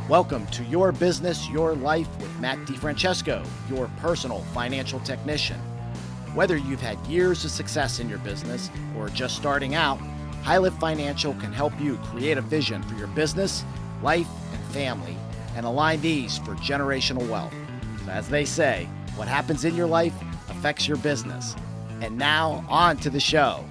Welcome to Your Business, Your Life with Matt DiFrancesco, your personal financial technician. Whether you've had years of success in your business or are just starting out, HighLift Financial can help you create a vision for your business, life, and family, and align these for generational wealth. So as they say, what happens in your life affects your business. And now, on to the show.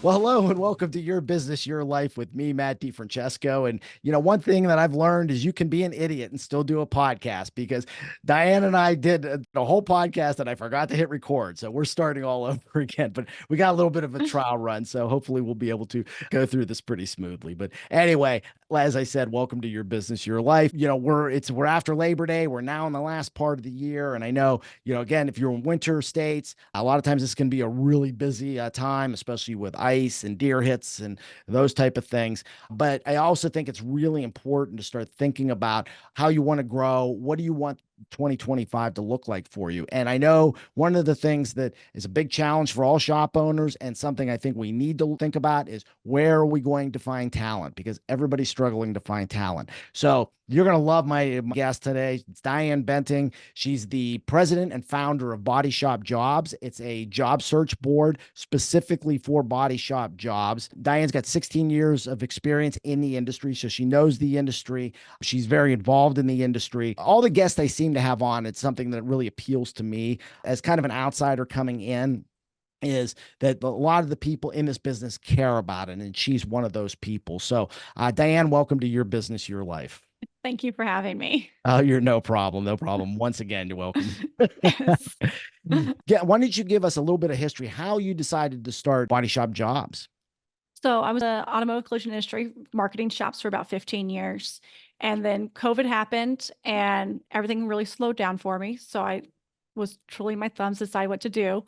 Well, hello and welcome to Your Business, Your Life with me, Matt DiFrancesco. And, one thing that I've learned is you can be an idiot and still do a podcast, because Diane and I did a whole podcast and I forgot to hit record. So we're starting all over again, but we got a little bit of a trial run. So hopefully we'll be able to go through this pretty smoothly. But anyway, as I said, welcome to Your Business, Your Life. We're after Labor Day. We're now in the last part of the year. And I know, again, if you're in winter states, a lot of times this can be a really busy time, especially with ice and deer hits and those type of things. But I also think it's really important to start thinking about how you want to grow. What do you want 2025 to look like for you? And I know one of the things that is a big challenge for all shop owners, and something I think we need to think about, is where are we going to find talent? Because everybody's struggling to find talent. So you're going to love my guest today. It's Diane Benting. She's the president and founder of BodyShopJobs. It's a job search board specifically for body shop jobs. Diane's got 16 years of experience in the industry, so she knows the industry. She's very involved in the industry. All the guests I seem to have on, it's something that really appeals to me as kind of an outsider coming in, is that a lot of the people in this business care about it, and she's one of those people. So Diane, welcome to Your Business, Your Life. Thank you for having me. Oh, you're no problem. No problem. Once again, you're welcome. Yes. Yeah, why don't you give us a little bit of history, how you decided to start Body Shop Jobs? So I was in the automotive collision industry, marketing shops for about 15 years. And then COVID happened and everything really slowed down for me. So I was twiddling my thumbs to decide what to do.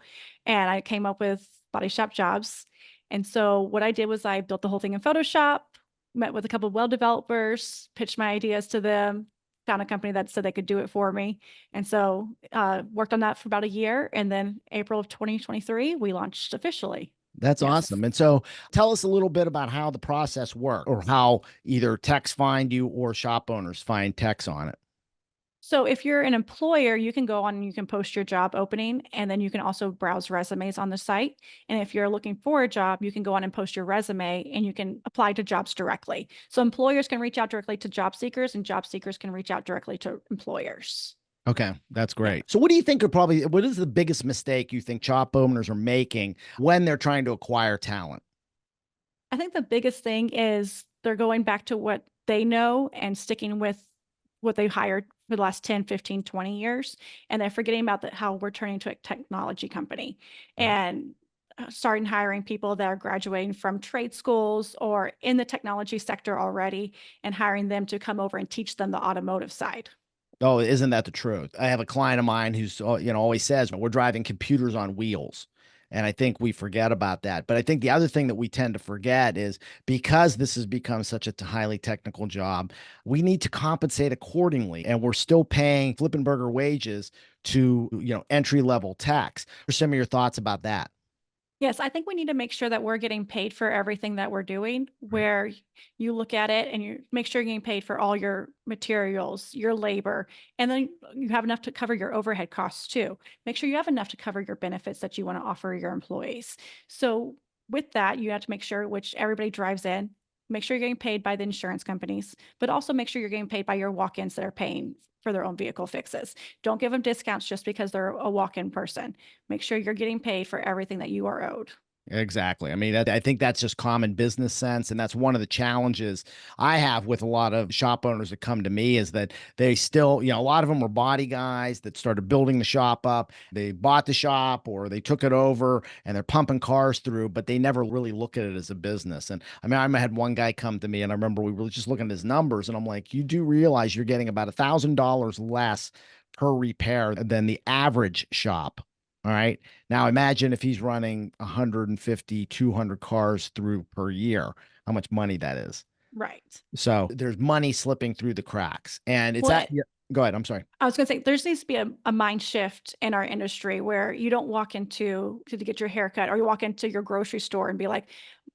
And I came up with Body Shop Jobs. And so what I did was I built the whole thing in Photoshop, met with a couple of web developers, pitched my ideas to them, found a company that said they could do it for me. And so worked on that for about a year. And then April of 2023, we launched officially. That's Yes. awesome. And so tell us a little bit about how the process works, or how either techs find you or shop owners find techs on it. So if you're an employer, you can go on and you can post your job opening, and then you can also browse resumes on the site. And if you're looking for a job, you can go on and post your resume and you can apply to jobs directly. So employers can reach out directly to job seekers, and job seekers can reach out directly to employers. Okay, that's great. So what do you think what is the biggest mistake you think shop owners are making when they're trying to acquire talent? I think the biggest thing is they're going back to what they know and sticking with what they hired for the last 10, 15, 20 years. And they're forgetting about how we're turning into a technology company, Right. and starting hiring people that are graduating from trade schools or in the technology sector already, and hiring them to come over and teach them the automotive side. Oh, isn't that the truth? I have a client of mine who's, always says we're driving computers on wheels. And I think we forget about that. But I think the other thing that we tend to forget is, because this has become such a highly technical job, we need to compensate accordingly. And we're still paying flipping burger wages to, entry level techs. What are some of your thoughts about that? Yes, I think we need to make sure that we're getting paid for everything that we're doing, Right. where you look at it and you make sure you're getting paid for all your materials, your labor, and then you have enough to cover your overhead costs too. Make sure you have enough to cover your benefits that you want to offer your employees. So with that, you have to make sure, which everybody drives in, make sure you're getting paid by the insurance companies, but also make sure you're getting paid by your walk-ins that are paying for their own vehicle fixes. Don't give them discounts just because they're a walk-in person. Make sure you're getting paid for everything that you are owed. Exactly. I mean, I think that's just common business sense. And that's one of the challenges I have with a lot of shop owners that come to me, is that they still, a lot of them were body guys that started building the shop up. They bought the shop or they took it over and they're pumping cars through, but they never really look at it as a business. And I mean, I had one guy come to me and I remember we were just looking at his numbers and I'm like, you do realize you're getting about $1,000 less per repair than the average shop. All right. Now imagine if he's running 150, 200 cars through per year, how much money that is. Right. So there's money slipping through the cracks. And it's Well, that. Yeah, go ahead. I'm sorry. I was going to say, there needs to be a mind shift in our industry where you don't walk into to get your haircut, or you walk into your grocery store and be like,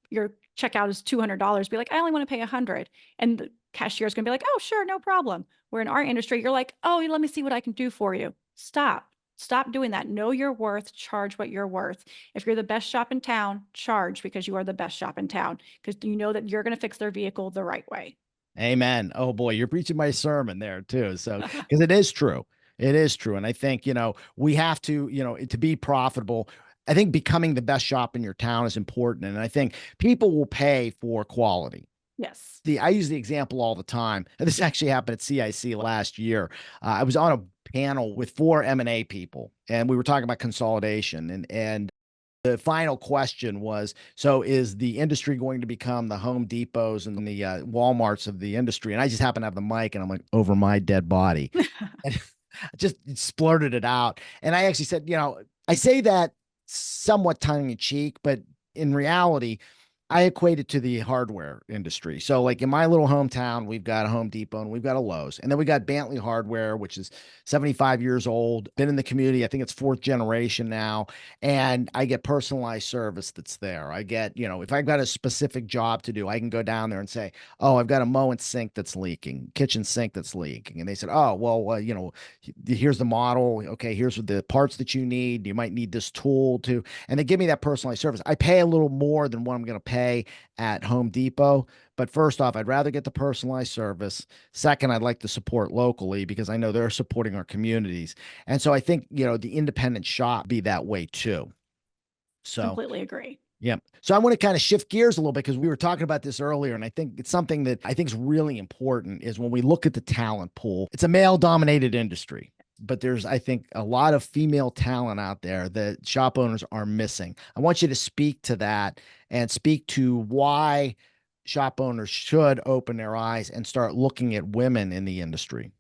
your checkout is $200. Be like, I only want to pay $100. And cashier is going to be like, oh, sure, no problem. Where in our industry, you're like, oh, let me see what I can do for you. Stop doing that. Know your worth, charge what you're worth. If you're the best shop in town, charge because you are the best shop in town, because you know that you're going to fix their vehicle the right way. Amen. Oh boy, you're preaching my sermon there too. So, because it is true. It is true. And I think, we have to, to be profitable. I think becoming the best shop in your town is important. And I think people will pay for quality. Yes. I use the example all the time. And this actually happened at CIC last year. I was on a panel with 4 M&A people, and we were talking about consolidation. And the final question was, so is the industry going to become the Home Depots and the Walmarts of the industry? And I just happen to have the mic, and I'm like, over my dead body. And I just splurted it out. And I actually said, I say that somewhat tongue in cheek, but in reality, I equate it to the hardware industry. So like in my little hometown, we've got a Home Depot and we've got a Lowe's. And then we got Bentley Hardware, which is 75 years old, been in the community. I think it's 4th generation now. And I get personalized service that's there. I get, if I've got a specific job to do, I can go down there and say, oh, I've got a Moen sink that's leaking, kitchen sink that's leaking. And they said, oh, well, here's the model. Okay, here's the parts that you need. You might need this tool too. And they give me that personalized service. I pay a little more than what I'm going to pay at Home Depot. But first off, I'd rather get the personalized service. Second, I'd like to support locally because I know they're supporting our communities. And so I think, the independent shop be that way too. So Completely agree. yeah. So I want to kind of shift gears a little bit because we were talking about this earlier. And I think it's something that I think is really important is when we look at the talent pool, it's a male dominated industry. But there's, I think, a lot of female talent out there that shop owners are missing. I want you to speak to that and speak to why shop owners should open their eyes and start looking at women in the industry.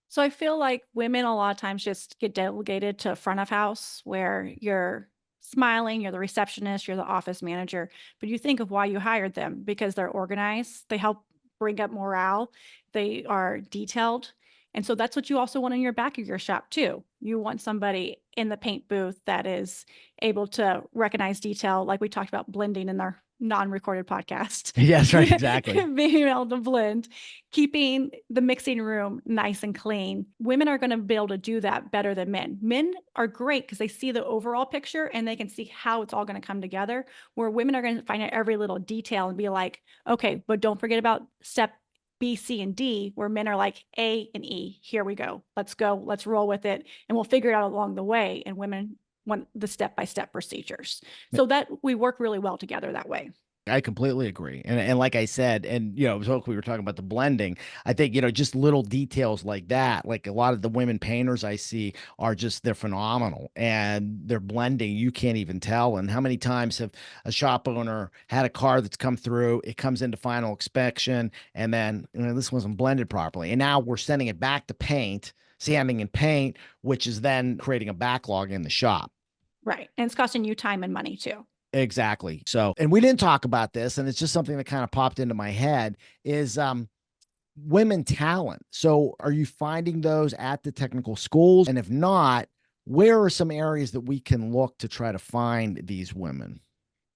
So I feel like women a lot of times just get delegated to front of house where you're smiling, you're the receptionist, you're the office manager, but you think of why you hired them because they're organized, they help bring up morale, they are detailed. And so that's what you also want in your back of your shop too. You want somebody in the paint booth that is able to recognize detail, like we talked about blending in our non-recorded podcast. Yes, right, exactly. Being able to blend, keeping the mixing room nice and clean. Women are going to be able to do that better than men. Men are great because they see the overall picture and they can see how it's all going to come together, where women are going to find out every little detail and be like, okay, but don't forget about step B, C, and D, where men are like A and E. Here we go. Let's roll with it. And we'll figure it out along the way. And women want the step-by-step procedures. So that we work really well together that way. I completely agree. And like I said, and so we were talking about the blending. I think, just little details like that, like a lot of the women painters I see are they're phenomenal and they're blending. You can't even tell. And how many times have a shop owner had a car that's come through, it comes into final inspection, and then this wasn't blended properly. And now we're sending it back to paint, sanding and paint, which is then creating a backlog in the shop. Right. And it's costing you time and money too. Exactly. So, and we didn't talk about this, and it's just something that kind of popped into my head is women talent. So are you finding those at the technical schools? And if not, where are some areas that we can look to try to find these women?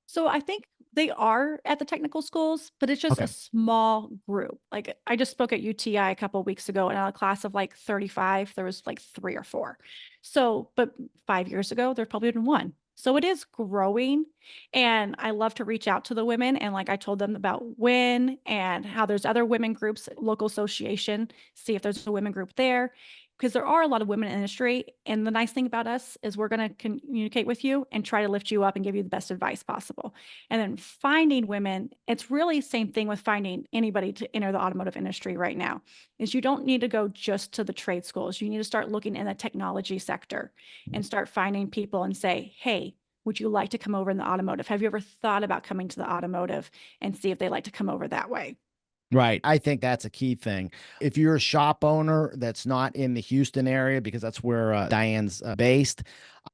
So I think they are at the technical schools, but it's just Okay. a small group. Like I just spoke at UTI a couple of weeks ago, and in a class of like 35, there was like 3 or 4. So, but 5 years ago, there's probably been 1. So it is growing, and I love to reach out to the women. And like I told them about WIN and how there's other women groups, local association, see if there's a women group there. Because there are a lot of women in the industry. And the nice thing about us is we're going to communicate with you and try to lift you up and give you the best advice possible. And then finding women, it's really the same thing with finding anybody to enter the automotive industry right now, is you don't need to go just to the trade schools. You need to start looking in the technology sector and start finding people and say, hey, would you like to come over in the automotive? Have you ever thought about coming to the automotive and see if they like to come over that way? Right. I think that's a key thing. If you're a shop owner that's not in the Houston area, because that's where Diane's based,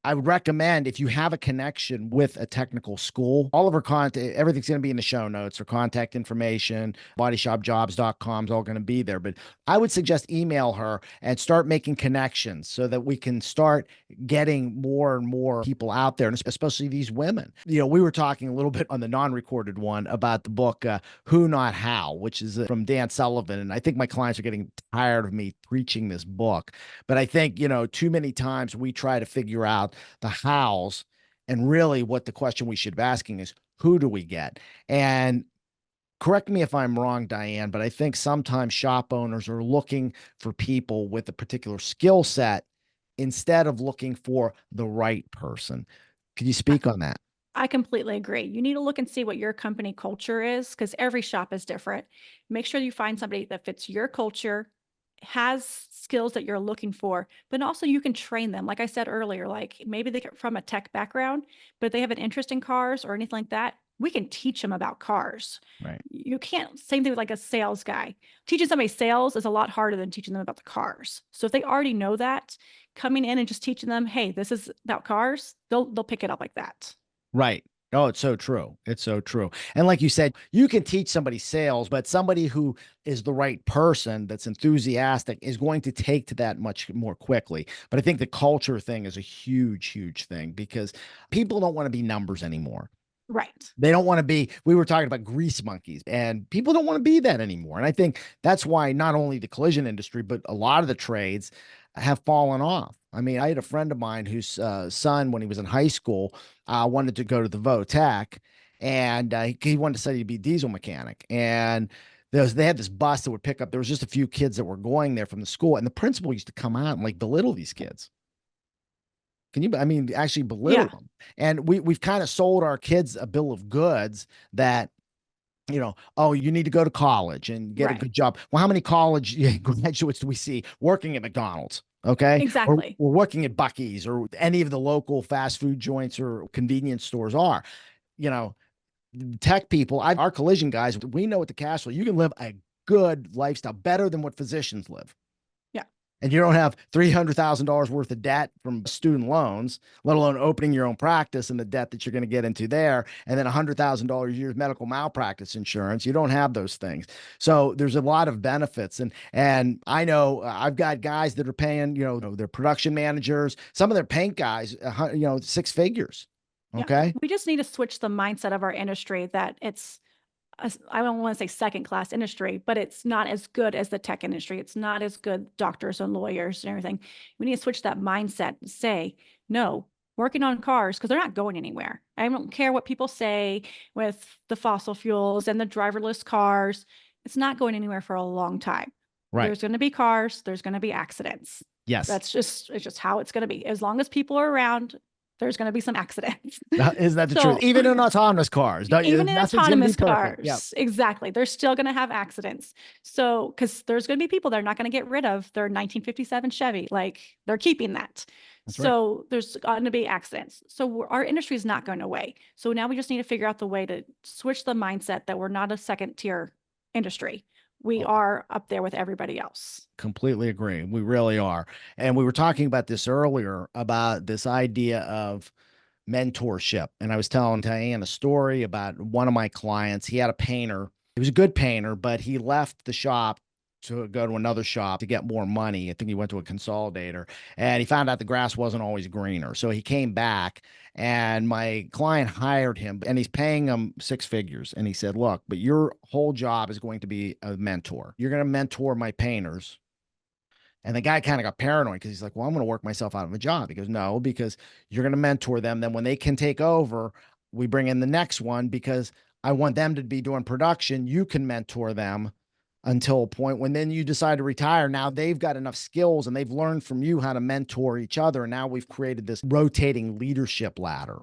I would recommend if you have a connection with a technical school, all of our content, everything's going to be in the show notes, or contact information, bodyshopjobs.com is all going to be there. But I would suggest email her and start making connections so that we can start getting more and more people out there, and especially these women. We were talking a little bit on the non-recorded one about the book, Who Not How, which is from Dan Sullivan. And I think my clients are getting tired of me preaching this book. But I think, too many times we try to figure out the hows, and really what the question we should be asking is, who do we get? And correct me if I'm wrong, Diane, but I think sometimes shop owners are looking for people with a particular skill set instead of looking for the right person. Could you speak on that? I completely agree. You need to look and see what your company culture is, because every shop is different. Make sure you find somebody that fits your culture, has skills that you're looking for, but also you can train them. Like I said earlier, like maybe they come from a tech background, but they have an interest in cars or anything like that. We can teach them about cars. Right. You can't, same thing with like a sales guy. Teaching somebody sales is a lot harder than teaching them about the cars. So if they already know that, coming in and just teaching them, hey, this is about cars, they'll pick it up like that. Right. Oh, it's so true. It's so true. And like you said, you can teach somebody sales, but somebody who is the right person that's enthusiastic is going to take to that much more quickly. But I think the culture thing is a huge, huge thing, because people don't want to be numbers anymore. Right. They don't want to be, we were talking about grease monkeys, and people don't want to be that anymore. And I think that's why not only the collision industry, but a lot of the trades have fallen off. I mean, I had a friend of mine whose son, when he was in high school, wanted to go to the VOTEC, and he wanted to study to be a diesel mechanic. And they had this bus that would pick up, there was just a few kids that were going there from the school, and the principal used to come out and like belittle these kids. I mean, actually belittle Yeah. them. And we've kind of sold our kids a bill of goods that, oh, you need to go to college and get a Right. good job. Well, how many college graduates do we see working at McDonald's? Okay. Or Exactly. working at Buc-ee's or any of the local fast food joints or convenience stores are. You know, Tech people, our collision guys, we know at the castle, you can live a good lifestyle, better than what physicians live. Yeah. And you don't have $300,000 worth of debt from student loans, let alone opening your own practice and the debt that you're going to get into there. And then $100,000 a year of medical malpractice insurance. You don't have those things. So there's a lot of benefits. And I know I've got guys that are paying, their production managers, some of their paint guys, six figures. Yeah. Okay. We just need to switch the mindset of our industry that it's, I don't want to say second class industry, but it's not as good as the tech industry. It's not as good doctors and lawyers and everything. We need to switch that mindset and say, no, working on cars, because they're not going anywhere. I don't care what people say with the fossil fuels and the driverless cars. It's not going anywhere for a long time. Right. There's going to be cars. There's going to be accidents. Yes. It's just how it's going to be. As long as people are around, there's going to be some accidents. Isn't that the truth? Even in autonomous cars. Even in autonomous cars. Yep. Exactly. They're still going to have accidents. So, because there's going to be people they're not going to get rid of their 1957 Chevy. Like, they're keeping that. That's so there's going to be accidents. So our industry is not going away. So now we just need to figure out the way to switch the mindset that we're not a second tier industry. We are up there with everybody else. Completely agree. We really are. And we were talking about this earlier, about this idea of mentorship. And I was telling Diane a story about one of my clients. He had a painter. He was a good painter, but he left the shop to go to another shop to get more money. I think he went to a consolidator, and he found out the grass wasn't always greener. So he came back, and my client hired him, and he's paying him six figures. And he said, look, but your whole job is going to be a mentor. You're going to mentor my painters. And the guy kind of got paranoid because he's like, well, I'm going to work myself out of a job. He goes, no, because you're going to mentor them. Then when they can take over, we bring in the next one, because I want them to be doing production. You can mentor them until a point when then you decide to retire. Now they've got enough skills and they've learned from you how to mentor each other. And now we've created this rotating leadership ladder.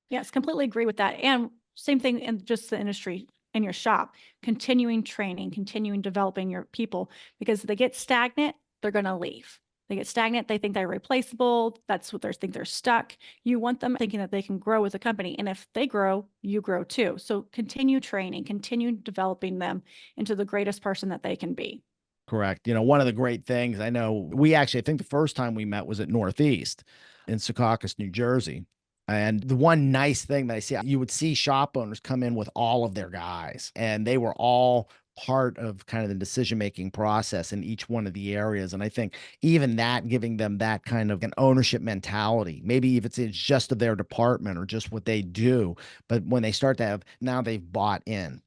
Yes, completely agree with that. And same thing in just the industry in your shop, continuing training, continuing developing your people, because if they get stagnant, they're going to leave. They get stagnant. They think they're replaceable. That's what they think, they're stuck. You want them thinking that they can grow with the company. And if they grow, you grow too. So continue training, continue developing them into the greatest person that they can be. Correct. One of the great things I know, I think the first time we met was at Northeast. in Secaucus, New Jersey. And the one nice thing that I see, you would see shop owners come in with all of their guys, and they were all part of kind of the decision-making process in each one of the areas. And I think even that, giving them that kind of an ownership mentality, maybe if it's just of their department or just what they do, but when they start to have, now they've bought in.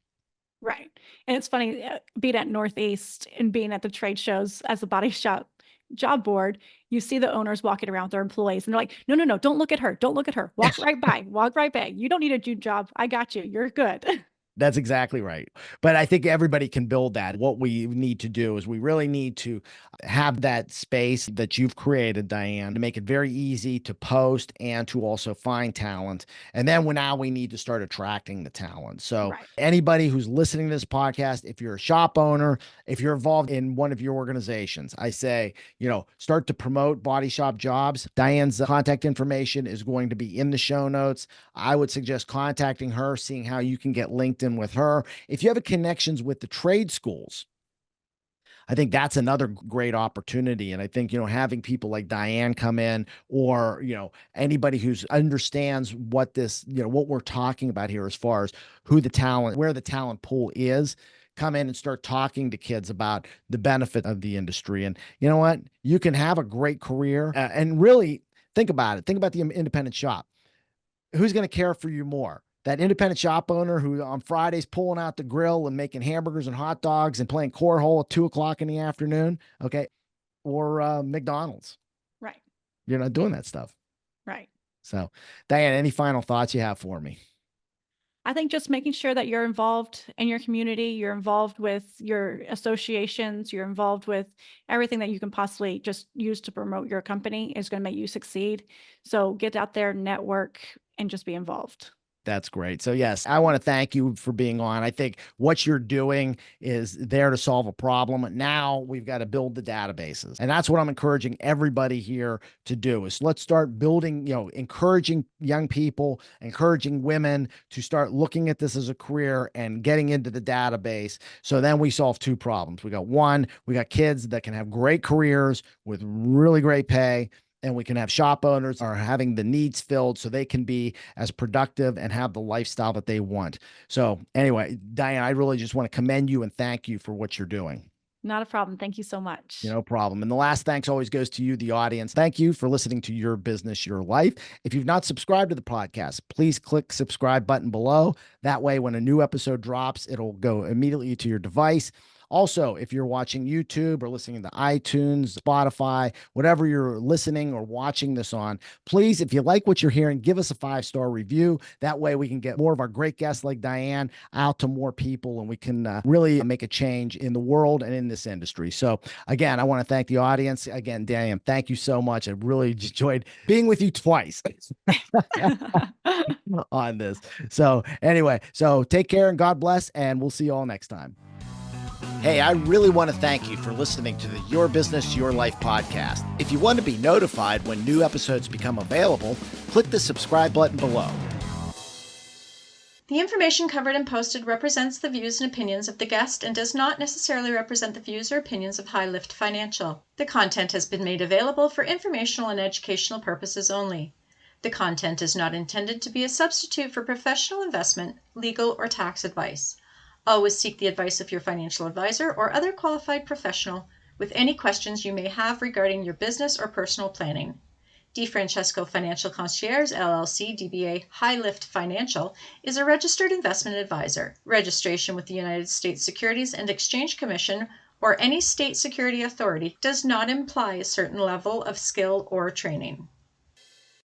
Right. And it's funny, being at Northeast and being at the trade shows as a body shop job board, you see the owners walking around with their employees and they're like, no, no, no, don't look at her. Don't look at her. Walk right by, walk right by. You don't need a new job. I got you. You're good. That's exactly right. But I think everybody can build that. What we need to do is we really need to have that space that you've created, Diane, to make it very easy to post and to also find talent. And then now we need to start attracting the talent. So Right. anybody who's listening to this podcast, if you're a shop owner, if you're involved in one of your organizations, I say, start to promote Body Shop Jobs. Diane's contact information is going to be in the show notes. I would suggest contacting her, seeing how you can get linked in with her. If you have connections with the trade schools, I think that's another great opportunity. And I think, having people like Diane come in, or, anybody who's understands what this, what we're talking about here as far as who the talent, where the talent pool is, come in and start talking to kids about the benefit of the industry. And you know what? You can have a great career and really think about it. Think about the independent shop. Who's going to care for you more? That independent shop owner who on Fridays pulling out the grill and making hamburgers and hot dogs and playing cornhole at 2:00 in the afternoon. Okay. Or McDonald's. Right. You're not doing that stuff. Right. So Diane, any final thoughts you have for me? I think just making sure that you're involved in your community, you're involved with your associations, you're involved with everything that you can possibly just use to promote your company is going to make you succeed. So get out there, network, and just be involved. That's great. So yes, I want to thank you for being on. I think what you're doing is there to solve a problem. Now we've got to build the databases. And that's what I'm encouraging everybody here to do is let's start building, encouraging young people, encouraging women to start looking at this as a career and getting into the database. So then we solve two problems. We got kids that can have great careers with really great pay. And we can have shop owners are having the needs filled so they can be as productive and have the lifestyle that they want. So anyway, Diane, I really just want to commend you and thank you for what you're doing. Not a problem. Thank you so much. No problem. And the last thanks always goes to you, the audience. Thank you for listening to Your Business, Your Life. If you've not subscribed to the podcast, please click subscribe button below. That way, when a new episode drops, it'll go immediately to your device. Also, if you're watching YouTube or listening to iTunes, Spotify, whatever you're listening or watching this on, please, if you like what you're hearing, give us a 5-star review. That way we can get more of our great guests like Diane out to more people and we can really make a change in the world and in this industry. So again, I want to thank the audience. Again, Diane, thank you so much. I really enjoyed being with you twice on this. So anyway, take care and God bless, and we'll see you all next time. Hey, I really want to thank you for listening to the Your Business, Your Life podcast. If you want to be notified when new episodes become available, click the subscribe button below. The information covered and posted represents the views and opinions of the guest and does not necessarily represent the views or opinions of High Lift Financial. The content has been made available for informational and educational purposes only. The content is not intended to be a substitute for professional investment, legal, or tax advice. Always seek the advice of your financial advisor or other qualified professional with any questions you may have regarding your business or personal planning. DiFrancesco Financial Concierge, LLC, DBA High Lift Financial, is a registered investment advisor. Registration with the United States Securities and Exchange Commission or any state security authority does not imply a certain level of skill or training.